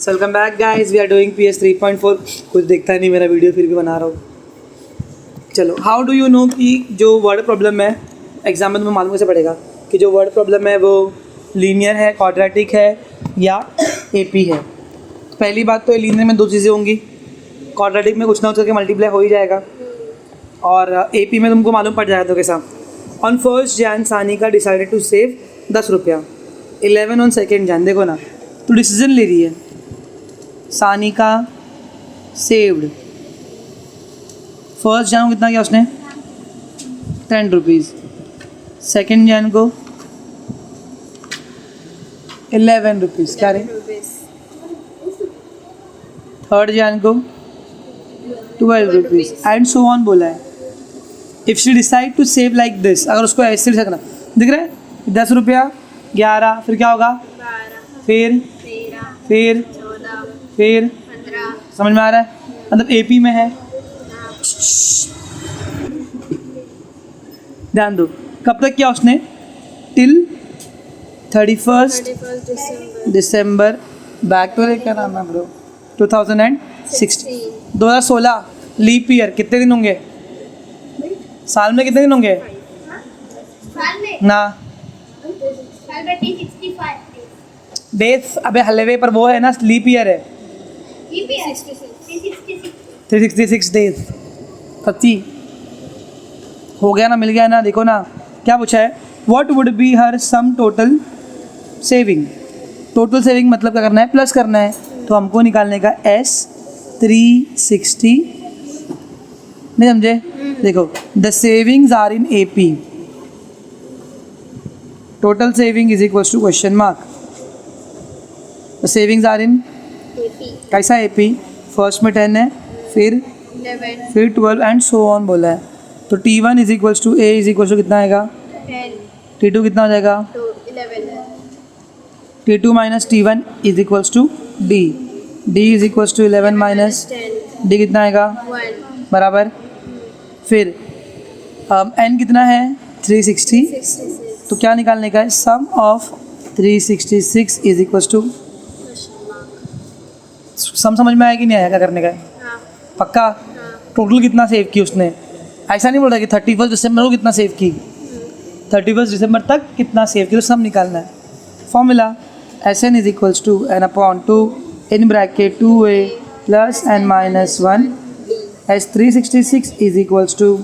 Welcome back guys, we are doing PS 3.4। कुछ देखता ही नहीं मेरा वीडियो, फिर भी बना रहा हूँ। चलो, हाउ डू यू नो कि जो वर्ड प्रॉब्लम है एग्जाम में तुम्हें मालूम कैसे पड़ेगा कि जो वर्ड प्रॉब्लम है वो लीनियर है, क्वाड्रेटिक है या AP है। तो पहली बात तो लीनियर में दो चीज़ें होंगी, क्वाड्रेटिक में कुछ ना कुछ करके मल्टीप्लाई हो ही जाएगा, और AP में तुमको मालूम पड़ जाएगा। तो कैसा? On 1 Jan Sanika decided to save 10 रुपया। 11 ऑन 2 Jan, देखो ना, तो डिसीजन ले रही है। सानिका सेव्ड 1 Jan को कितना किया उसने? 10 रुपीज़। 2 Jan को 11 रुपीज़। क्या रे? 3 Jan को 12 रुपीज़ एंड सो ऑन बोला है। If she decide to save like this, अगर उसको ऐसे रखना, दिख रहा है 10 रुपया, 11, फिर क्या होगा? 12, फिर 15। समझ में आ रहा है? मतलब AP में है। ध्यान दो, कब तक किया उसने? टिल 31 दिसंबर। बैक तो क्या नाम है ब्रो? 2016 leap year. कितने दिन होंगे साल में? कितने दिन होंगे ना? डेज। अबे हलवे पर वो है ना, लीप ईयर है। 366 डेज। 30 हो गया ना, मिल गया ना। देखो ना क्या पूछा है, what would be her sum total saving. Total saving मतलब क्या करना है? प्लस करना है। तो हमको निकालने का S360। नहीं समझे? देखो, the savings are in AP। Total saving is equals to question mark. The savings are in कैसा AP? फर्स्ट में 10 है, फिर 12 एंड सो ऑन बोला है। तो T1 is equals to A is equals to कितना आएगा? 10। T2 कितना हो जाएगा? 11। T2 minus T1 is equals to D। D is equals to 11 minus D कितना आएगा? 1 बराबर। फिर N कितना है? 360। तो क्या निकालने का है? सम ऑफ 366 इज इक्वल्स टू। सम समझ में आया कि नहीं आया? क्या करने का है? पक्का? टोटल कितना सेव की उसने? ऐसा नहीं बोल रहा कि 31 दिसंबर को कितना सेव की, 31 दिसंबर तक कितना सेव की, तो सम निकालना है। Formula SN is equals to N upon 2 in bracket 2A plus N minus 1। S366 is equals to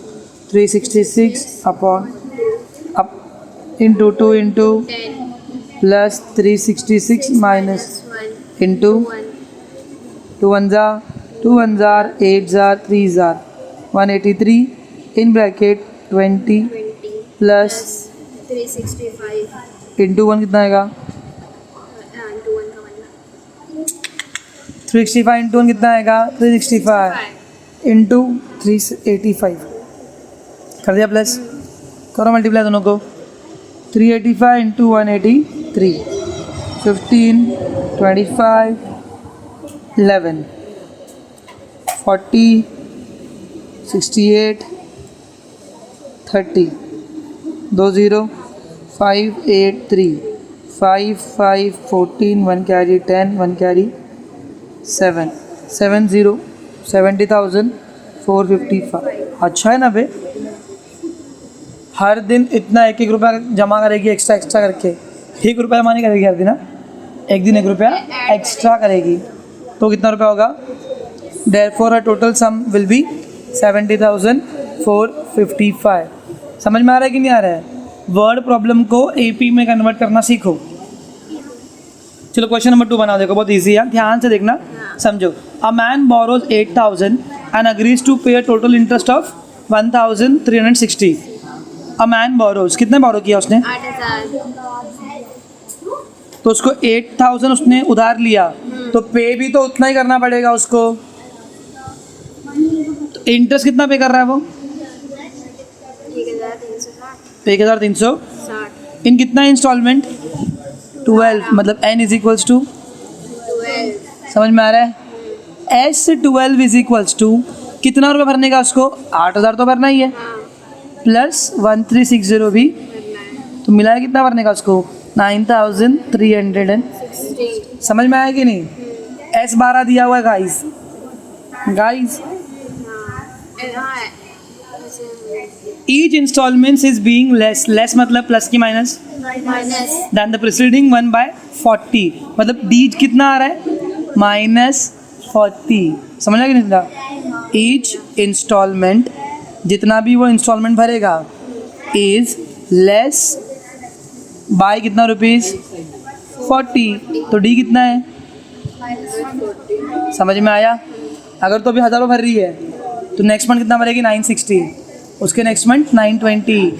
366 upon into 2 into plus 366 minus into 2 1 जार 8 जार 3 जार 183 इन ब्रैकेट 20 प्लस 365 इंटू 1 कितना आएगा? 365 इंटू 1 कितना आएगा? 365 इंटू 385 कर दिया प्लस। करो मल्टीप्लाई दोनों को। 385 इंटू 183, 15 25 11 40 68 30 20 5 8 3 5 5 14 1 कैरी 10 1 कैरी 7 70 70,455। अच्छा है ना बे? हर दिन इतना 1 रुपया जमा करेगी, एक्स्ट्रा करके 1 रुपया जमा नहीं करेगी हर दिन ना, एक दिन 1 रुपया एक्स्ट्रा करेगी। तो कितना रुपया होगा? Therefore total sum will be 70,455। समझ में आ रहा है कि नहीं आ रहा है? वर्ड प्रॉब्लम को AP में कन्वर्ट करना सीखो। चलो क्वेश्चन नंबर 2 बनाओ। देखो बहुत इजी है, ध्यान से देखना, समझो। A man borrows 8,000 and agrees to pay total interest of 1,360। A man borrows, कितने बोरो किया उसने? 8,000। तो उसको 8,000 उसने उधार लिया, तो पे भी तो उतना ही करना पड़ेगा उसको। तो इंटरेस्ट कितना पे कर रहा है वो? 1,360। इन कितना इंस्टॉलमेंट? 12। मतलब N इज इक्वल्स टू 12। समझ में आ रहा है? S12 इज इक्वल्स टू कितना रुपये भरने का उसको? 8,000 तो भरना ही है, प्लस 1360 भी, तो मिला है कितना भरने का उसको? 9,360। समझ में आया कि नहीं? S12 दिया हुआ है guys, guys each installment is being less मतलब प्लस की minus minus than the preceding one by 40, मतलब d कितना आ रहा है -40, समझा कि नहीं समझा? each installment, जितना भी वो इंस्टॉलमेंट भरेगा is less by कितना रुपीज़ 40, तो d कितना है? समझ में आया? अगर तो अभी 1000 रुपये भर रही है तो नेक्स्ट मंथ कितना भरेगी? 960, उसके नेक्स्ट मंथ 920,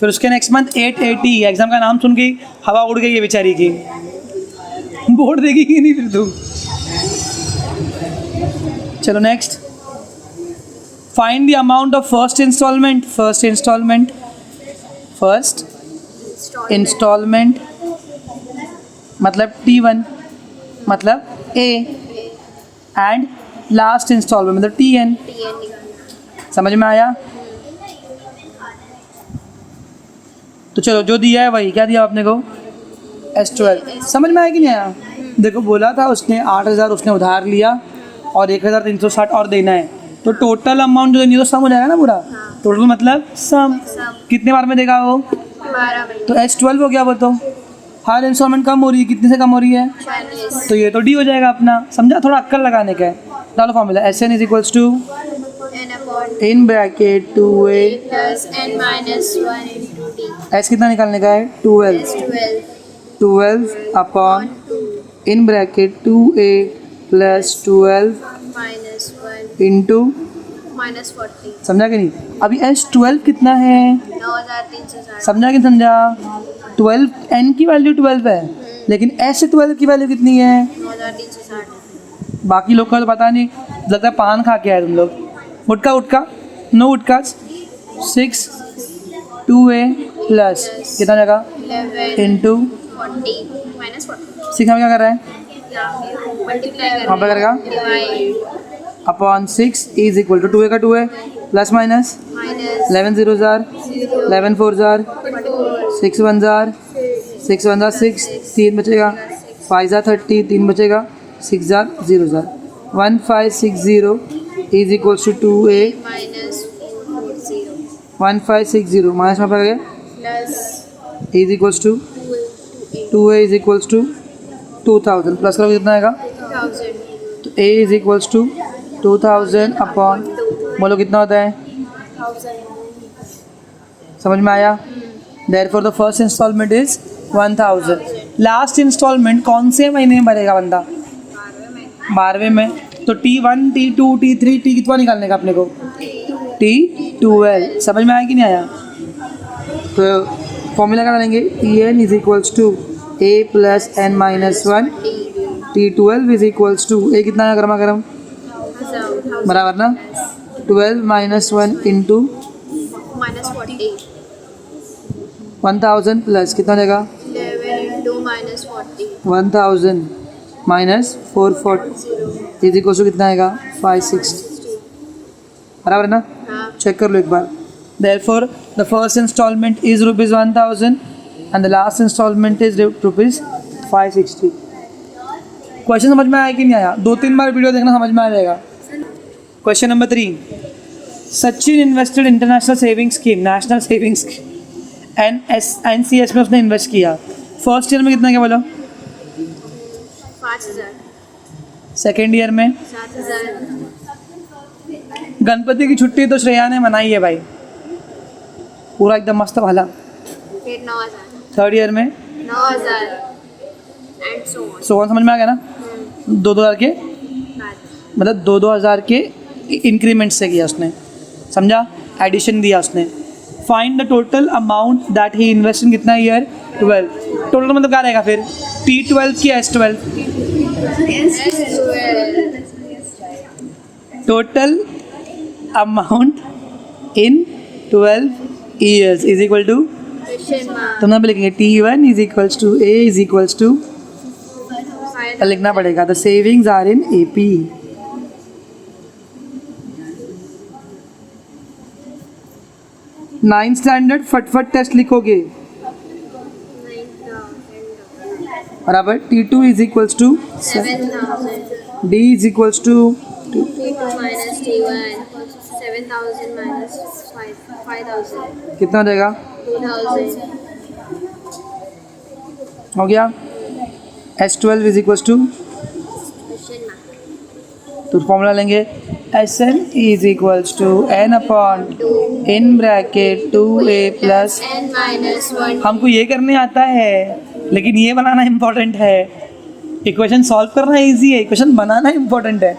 फिर उसके नेक्स्ट मंथ 880। एग्जाम का नाम सुन के हवा उड़ गई है बेचारी की, बोर्ड देगी कि नहीं फिर तू? चलो next, find the amount of first instalment. First instalment मतलब T1 मतलब A, एंड लास्ट इंस्टॉलमेंट मतलब TN। समझ में आया? तो चलो जो दिया है वही, क्या दिया आपने को? S12। समझ में आया कि नहीं आया? देखो बोला था उसने 8000 उसने उधार लिया और 1360 और देना है, तो टोटल अमाउंट जो देनी है तो सम हो जाएगा ना पूरा। टोटल मतलब सम, कितने बार में देगा वो? 12 में तो S12 हो गया वो। तो हर इंस्टॉलमेंट कम हो रही है, कितने से कम हो रही है? 40 तो ये तो D हो जाएगा अपना, समझा? थोड़ा अक्कल लगाने का है। डालो formula, SN is equals to n upon in bracket 2A, plus n minus 1 into d S कितना निकालने का है? 12 upon in bracket 2A plus 12 minus 1 into, minus 40 समझा कि नहीं? अभी S12 कितना है? 9360 समझा कि नहीं समझा? 12 N की वैल्यू 12 है, लेकिन S 12 की वैल्यू कितनी है? 9360 बाकी लोग का तो पता नहीं, लगता है पान खा के आए तुम लोग। उठका नो उठका 6 2A प्लस कितना जगह 11 इंटू 40 माइनस 40 6 में क्या कर रहा है? मल्टीप्लाई वहाँ पे करेगा divide upon 6 is equal to 2A का 2A प्लस माइनस माइनस 11 0 जार 11 4 जार 6 1 जार 6 1 जार 6 3 बचेगा 5 जार 30 3 बचेगा 6 जार 0 जार 1560 is equals to 2A minus 440 1560 minus में पड़ गया plus is equals to 2A is equals to 2000 plus करो कितना आएगा? 1000 तो A is equals to 2000 upon, बोलो कितना होता है? 1000 समझ में आया? Therefore the first instalment is 1000। Last instalment कौन से महीने में भरेगा बंदा? 12वें में। तो T1 T2 T3 T कितना निकालने का अपने को? T12। समझ में आया कि नहीं आया? तो फॉर्मूला क्या डालेंगे? TN is equals to A plus N minus 1, T12 is equals to A कितना है गर्मा गर्म बराबर ना 12 माइनस 1 इंटू माइनस 40 1000 प्लस कितना देगा? 11 into minus 40 1000 minus 440 is equal to कितना आएगा? 560 बराबर है ना? हाँ चेक कर लो एक बार। Therefore the first instalment is ₹1000 and the last instalment is ₹560। Question समझ में आया कि नहीं आया? 2-3 बार वीडियो देखना, समझ में आ जाएगा। Question number 3, Sachin invested international saving scheme, national saving scheme NCS में उसने इन्वेस्ट किया। फर्स्ट ईयर में कितना क्या बोलो? 5000 सेकेंड ईयर में 7000 गणपति की छुट्टी तो श्रेया ने मनाई है भाई, पूरा एकदम मस्त वाला। फिर 9000 थर्ड ईयर में 9000 एंड सो ऑन सो समझ में आ गया ना? 2-2 हज़ार के मतलब 2-2 हज़ार के इंक्रीमेंट से किया उसने, समझा? एडिशन दिया उसने। Find the total amount that he invest in कितना ईयर? 12। टोटल मतलब क्या रहेगा फिर? T12 की S12। Total amount in 12 years is equal to, तो हम लिखेंगे T1 is equals to A is equals to, लिखना पड़ेगा the savings are in AP। Ninth standard फटफट टेस्ट लिखोगे बराबर। T2 is equals to 7000 D is equals to T2 minus T1. 7,000 minus 5,000. कितना हो जाएगा? 2,000. हो गया. S12 is equals to, Question mark. तो फॉर्मूला लेंगे Sn is equals to n upon in bracket 2a plus. N minus 1. हमको ये करने आता है लेकिन ये बनाना इम्पोर्टेंट है. इक्वेशन सॉल्व करना इजी है, इक्वेशन बनाना इम्पोर्टेंट है.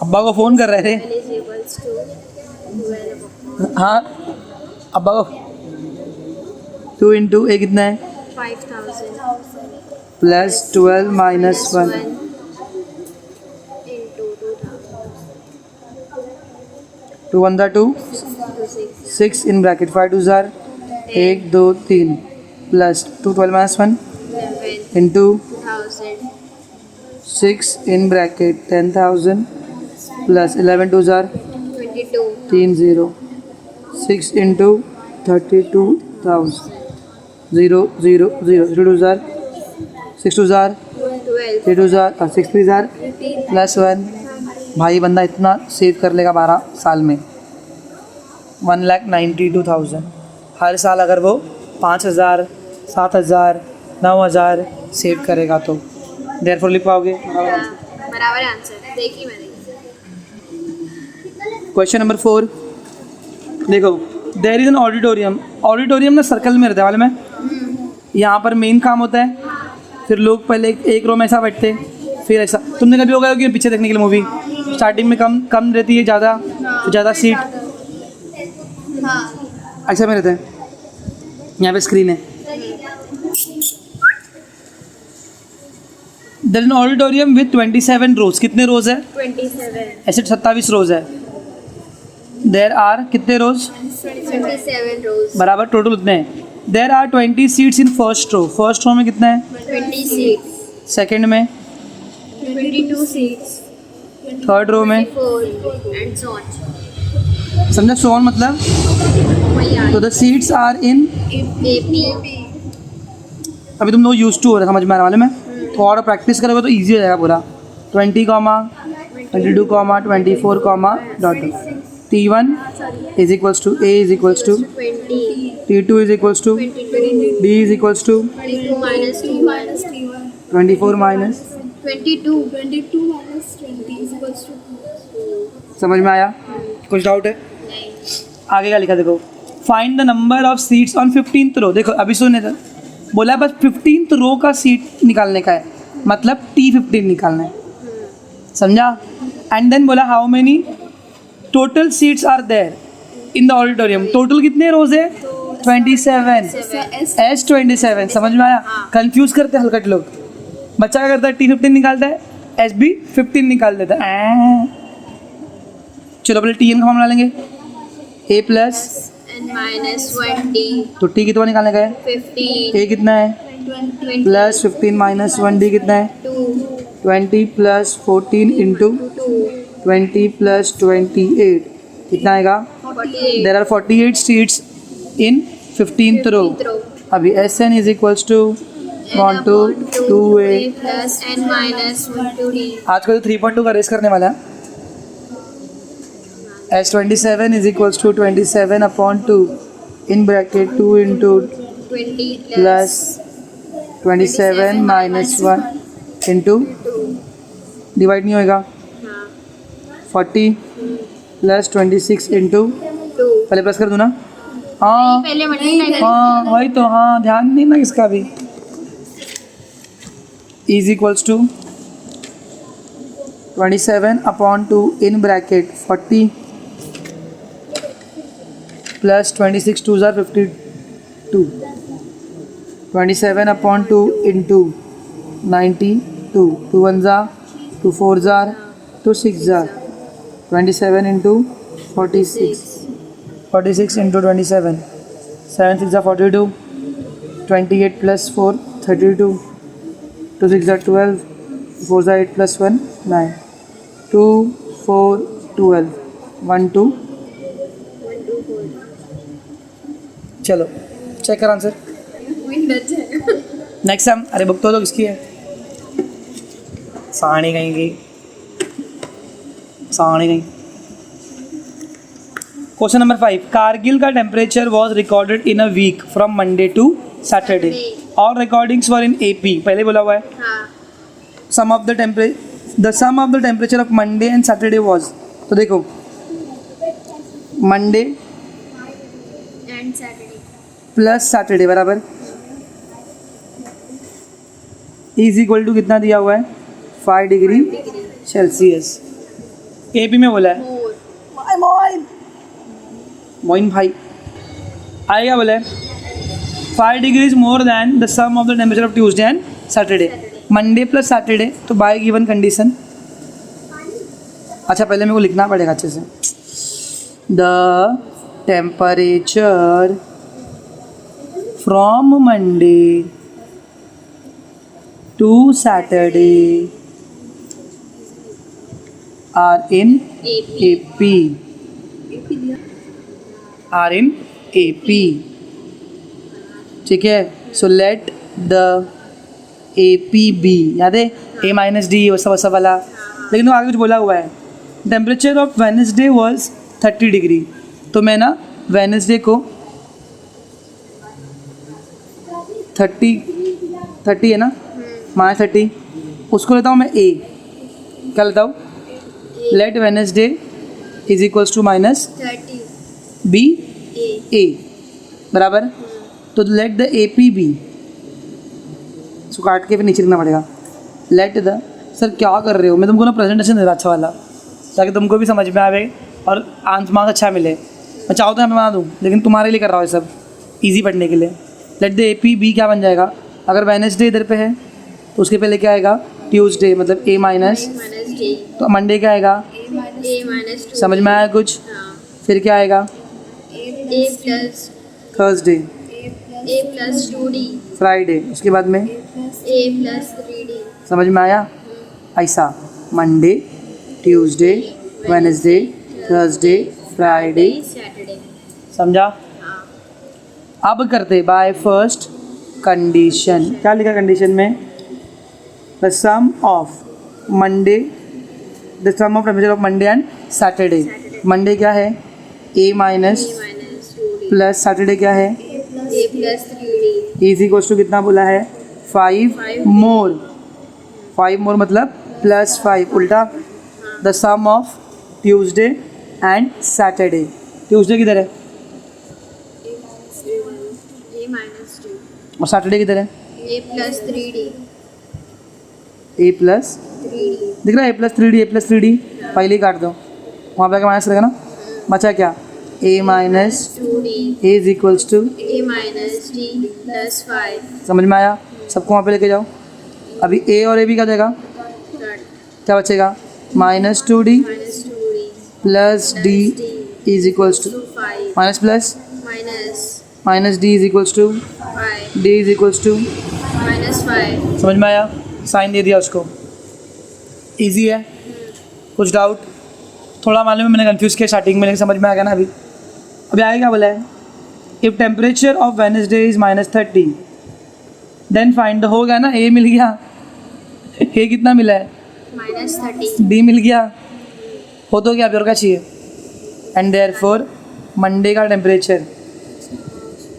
अब्बा को फ़ोन कर रहे थे. N is equals to 12. हाँ, अब्बा को 2 इंटू ए कितना है? 5,000. Plus 12 minus 1. Into 2,000. 2 1 2 Into 6. 6 in bracket 5 2 jar 1 2 3 plus 2 12 minus 1 11. Into 2,000. 6 in bracket 10,000 plus 11 2 jar 22. 3 0 6 into 32,000 0 0 0 0 2 jar 6 2 jar 12. 3 2 jar 6 3 jar plus 1. भाई बंदा इतना सेव कर लेगा 12 साल में. 1,92,000. हर साल अगर वो 5,000 7,000 9,000 सेव करेगा तो देयरफॉर लिख पाओगे. बराबर आंसर. देखी मैंने. क्वेश्चन नंबर 4 देखो. There is an auditorium. Auditorium ना सर्कल में रहता है मालूम है. यहाँ पर मेन काम होता है, फिर लोग पहले एक रो में ऐसा बैठते हैं, फिर ऐसा. तुमने कभी होगा कि पीछे देखने के लिए मूवी स्टार्टिंग में कम कम रहती है, ज़्यादा सीट ऐसा में रहता है. यहाँ पे स्क्रीन है. There is an auditorium with 27 rows. कितने रोज है? 27. ऐसे 27 रोज है. देयर आर कितने रोज? 27 rows. बराबर टोटल उतने हैं. There are 20 seats in first row. First row में कितना है? 20 seats. सेकंड में, 22 seats. थर्ड रो में. 24 and so on. समझा? सोन मतलब तो the seats are in. AP. अभी तुम लोग यूज टू हो रहे, समझ में आने वाले में. थोड़ा प्रैक्टिस करोगे तो ईजी हो जाएगा पूरा. 20 comma 22 comma 24 comma dot. T1 is equals to A is equals to 20. T2 is equals to 22. B is equals to 22 minus T1. 24 minus. 22. 22 minus 20 is equals to. समझ में आया? कुछ डाउट है? नहीं. आगे का लिखा देखो. Find the number of seats on 15th रो. देखो अभी सुने था, बोला बस 15th रो का सीट निकालने का है, मतलब T15 निकालना है. समझा? एंड देन बोला how many total seats are there in the auditorium. Total कितने रोज है? 27. S27. समझ में आया? कंफ्यूज करते हैं हलकट लोग. बच्चा क्या करता है? T15 निकालता है, SB 15 निकाल देता है. चलो पहले TN का फॉर्मूला लेंगे. A plus N minus 1D. तो T कितना निकालने का है? 15. A कितना है? 20. प्लस 15 माइनस 1D कितना है? 2. 20 प्लस 14 इंटू 2. 20 प्लस 28 कितना आएगा? 48. There are 48 seats in 15th row. अभी Sn is equals to 1 2 2A. plus N minus 1D. आज का जो 3.2 का रेस करने वाला है. S27 is equals to 27 upon 2 in bracket 2 into 20 plus 27 minus 1 into divide नहीं होएगा. 40 प्लस 26 इंटू 2. पहले प्लस कर दूँ ना? हाँ पहले मल्टीप्लाई करें. हाँ वही तो. हाँ ध्यान नहीं ना इसका भी. Is equals to 27 upon 2 in bracket 40 plus 26 2 जार 52. 27 अपॉन 2 इंटू 92. 2 1 जार 2 4 जार 2 6 जार 27 into 46. 46 into 27. 7 6 are 42. 28 plus 4 32. 2 6 are 12. 4 are 8 plus 1 9. 2 4 12. 1 2. चलो चेक कर आंसर. नेक्स्ट सम, अरे बुक तो किसकी है, साणी कहीं की, साणी कहीं। क्वेश्चन नंबर 5, कारगिल का temperature was recorded in a week from Monday to Saturday, और रिकॉर्डिंग्स वर इन AP, पहले बोला हुआ है। हाँ sum of the temperature of Monday and Saturday was, तो देखो Monday and Saturday plus Saturday बराबर इज इक्वल टू कितना दिया हुआ है, 5 डिग्री सेल्सियस। AP में बोला है, मोर मोइन भाई आएगा, बोला है 5 degrees more than the sum of the temperature of Tuesday and Saturday, Monday plus Saturday, तो बाय गिवन कंडीशन। अच्छा पहले मेरे को लिखना पड़ेगा अच्छे से, the temperature from Monday to Saturday are in AP, are in AP, ठीक है। So let the AP be, याद है A माइनस डी वैसा वैसा वाला, लेकिन वो आगे कुछ बोला हुआ है। Temperature of Wednesday was 30 degree, तो मैं ना वेडनेसडे को 30 है ना, -30 उसको लेता हूँ मैं A, क्या लेता हूँ, let Wednesday is equals to -30 B A A बराबर, तो लेट द AP बी, इसको काट के फिर नीचे लिखना पड़ेगा, लेट द, सर क्या कर रहे हो, मैं तुमको ना प्रेजेंटेशन दे रहा अच्छा वाला, ताकि तुमको भी समझ में आवे और मार्क्स अच्छा मिले। मैं चाहूँ तो यहाँ पे बना दूँ, लेकिन तुम्हारे लिए कर रहा हूँ ये सब इजी पढ़ने के लिए। लेट द AP बी क्या बन जाएगा, अगर वेडनेसडे इधर पे है तो उसके पहले क्या आएगा, ट्यूसडे, मतलब A माइनस, D तो मंडे क्या आएगा, A -2 समझ में आया कुछ, हाँ फिर क्या आएगा, A plus Thursday, A plus 2D Friday, उसके बाद में A प्लस 3D, समझ में आया, ऐसा Monday, Tuesday, Wednesday, Thursday, Friday, Saturday. समझा। हाँ अब करते बाय फर्स्ट कंडीशन, क्या लिखा कंडीशन में, the sum of Monday, the sum of temperature of Monday and Saturday, Monday क्या है A minus A -2D plus Saturday क्या है A plus 3D is equals to कितना बोला है, 5 मोर, 5 मोर मतलब +5, उल्टा the sum of Tuesday and Saturday, Tuesday किधर है A -2 और सैटरडे किधर है, A plus 3D A plus, 3D दिख रहा है A+3D, पहले ही काट दो, वहाँ पे आके माइनस रहेगा ना, बचा क्या, A minus 2D A is equals to, A -D plus 5 समझ में आया, सबको वहाँ पे लेके जाओ। अभी A और A भी क्या देगा, क्या बचेगा, -2D -2D plus D is equals to, 5 minus plus minus D is equals to, 5 D is equals to, -5 समझ में आया, साइन दे दिया उसको, इजी है, कुछ डाउट, थोड़ा मालूम है मैंने कंफ्यूज किया स्टार्टिंग में, लेकिन समझ में आ गया ना। अभी आगे क्या बोला है, if temperature of Wednesday is -30 then find the, हो गया ना, A मिल गया, A कितना मिला है, -30 D मिल गया, हो तो क्या, और क्या चाहिए, एंड देयरफॉर मंडे का टेम्परेचर,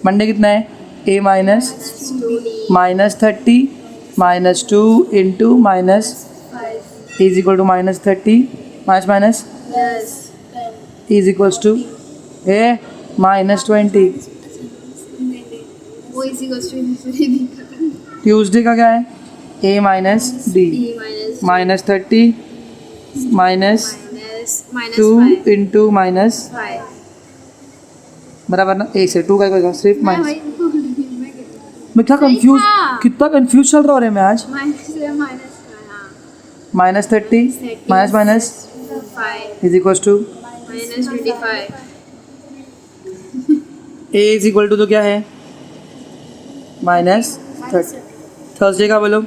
मंडे कितना है, A minus -2D -30 -2 into minus 5 is equal to -30 minus plus is equals to A -20, वो इसी क्वेश्चन ट्यूसडे का क्या है, A minus D D -30 minus -2 2 into minus 5 बराबर ना, A से 2 का कोई सिर्फ माइनस, मैं मैं क्या कंफ्यूज, था। कितना कंफ्यूज चल रहा है मैं आज, minus -30 minus 5 is equals to -25 A is equal to तो क्या है, -30, थर्सडे का बोलो,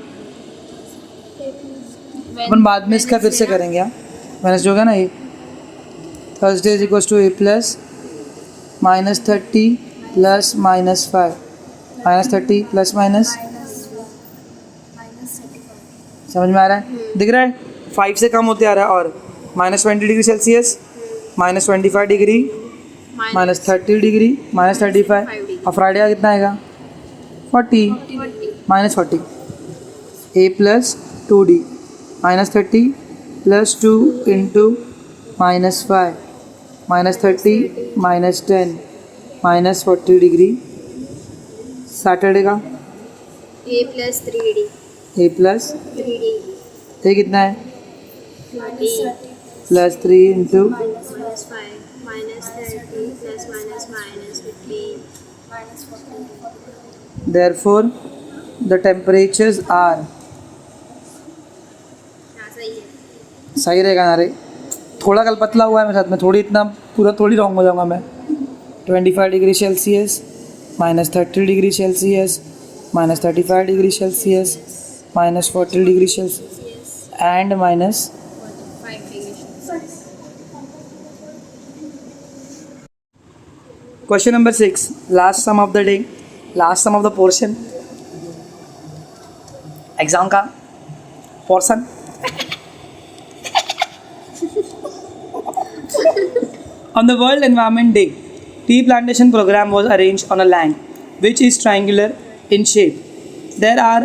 अपन बाद में इसका फिर से करेंगे, हाँ माइनस जो होगा ना, ये Thursday is equals to A plus -30 plus -5, -30 plus minus समझ में आ रहा है, दिख रहा है? 5 से कम होते आ रहा है। और -20 डिग्री सेल्सियस, -25 डिग्री, -30 डिग्री, -35, और फ्राइडे का कितना आएगा? 40, -40। a + 2d, -30 + 2 into -5, -30, -10, -40 degree. Saturday का A plus 3D. a + 3D. ये कितना है? 30. +3 into Minus 5. Minus 30. Plus minus minus 15. Minus 40. therefore the temperatures are, हाँ सही है. सही रहेगा ना रे? थोड़ा कल पतला हुआ है मेरे साथ में, थोड़ी इतना पूरा थोड़ी रॉन्ग हो जाऊंगा मैं। 25 degree Celsius, -30 degree Celsius, -35 degree Celsius, -40 degree Celsius and -. 5 degrees. Question number 6, last sum of the day, last sum of the portion, exam का portion. On the World Environment Day, tea plantation program was arranged on a land which is triangular in shape. There are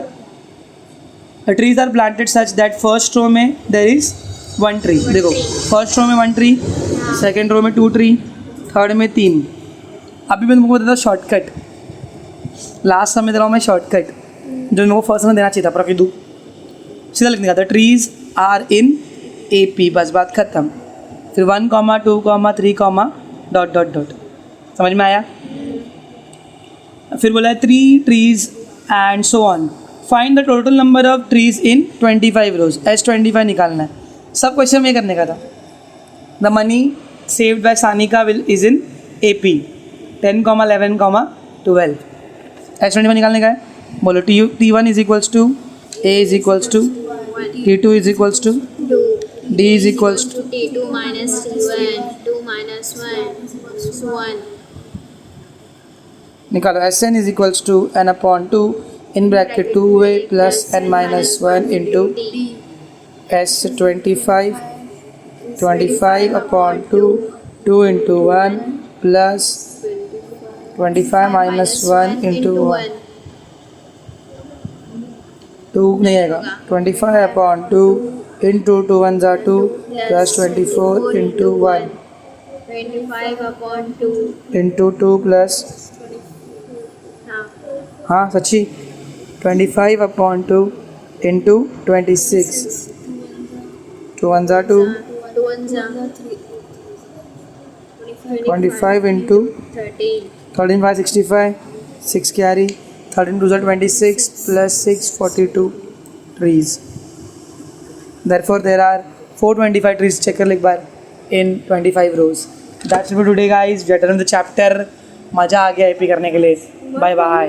trees are planted such that first row में there is 1 tree. देखो first row में 1 tree, second row में 2 tree, third में 3। अभी मैं तुमको देता हूँ शॉर्टकट, लास्ट समय दे रहा हूँ मैं शॉर्टकट जो मेरे को फर्स्ट में देना चाहिए था, पर दूँ सीधा लिखने का था, ट्रीज आर इन AP, बस बात खत्म। फिर 1, 2, 3, ... समझ में आया? फिर बोला है 3 trees and so on. Find the total number of trees in 25 rows, S25 निकालना है। सब क्वेश्चन में करने का था। The money saved by Sanika will is in AP 10, 11, 12। S25 निकालने का है। बोलो T1 is equals to A is equals to 1. T2 is equals to 2. D is equals to T2 minus T1. 2 minus 1. 1. निकालो। Sn is equals to n/2 in bracket 2a plus n - 1 into D. S25 25/2 2 into 1 plus 25 - 1 into 1 2 नहीं आएगा। 25/2 into 2 1 = 2 plus 24 into 1 25/2. Into 2 plus, हाँ. हाँ सच्ची, 25/2 into 26, 2 1 = 2, 2 1 3. 25 into 13. 13 5 65, 6 carry, 13 2 = 26 plus 6 42 trees. Therefore there are 425 trees. check कर लिख बार in 25 rows. That's it for today guys. We are done with the chapter. मज़ा आ गया AP करने के लिए। Bye bye.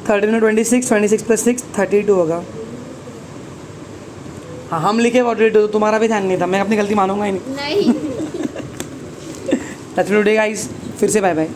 13 में 26, 26 plus 6 32 होगा। हाँ हम लिखे 42, तुम्हारा भी ध्यान नहीं था, मैं अपनी गलती मानूंगा ही नहीं। नहीं. That's it for today guys. फिर से बाय बाय।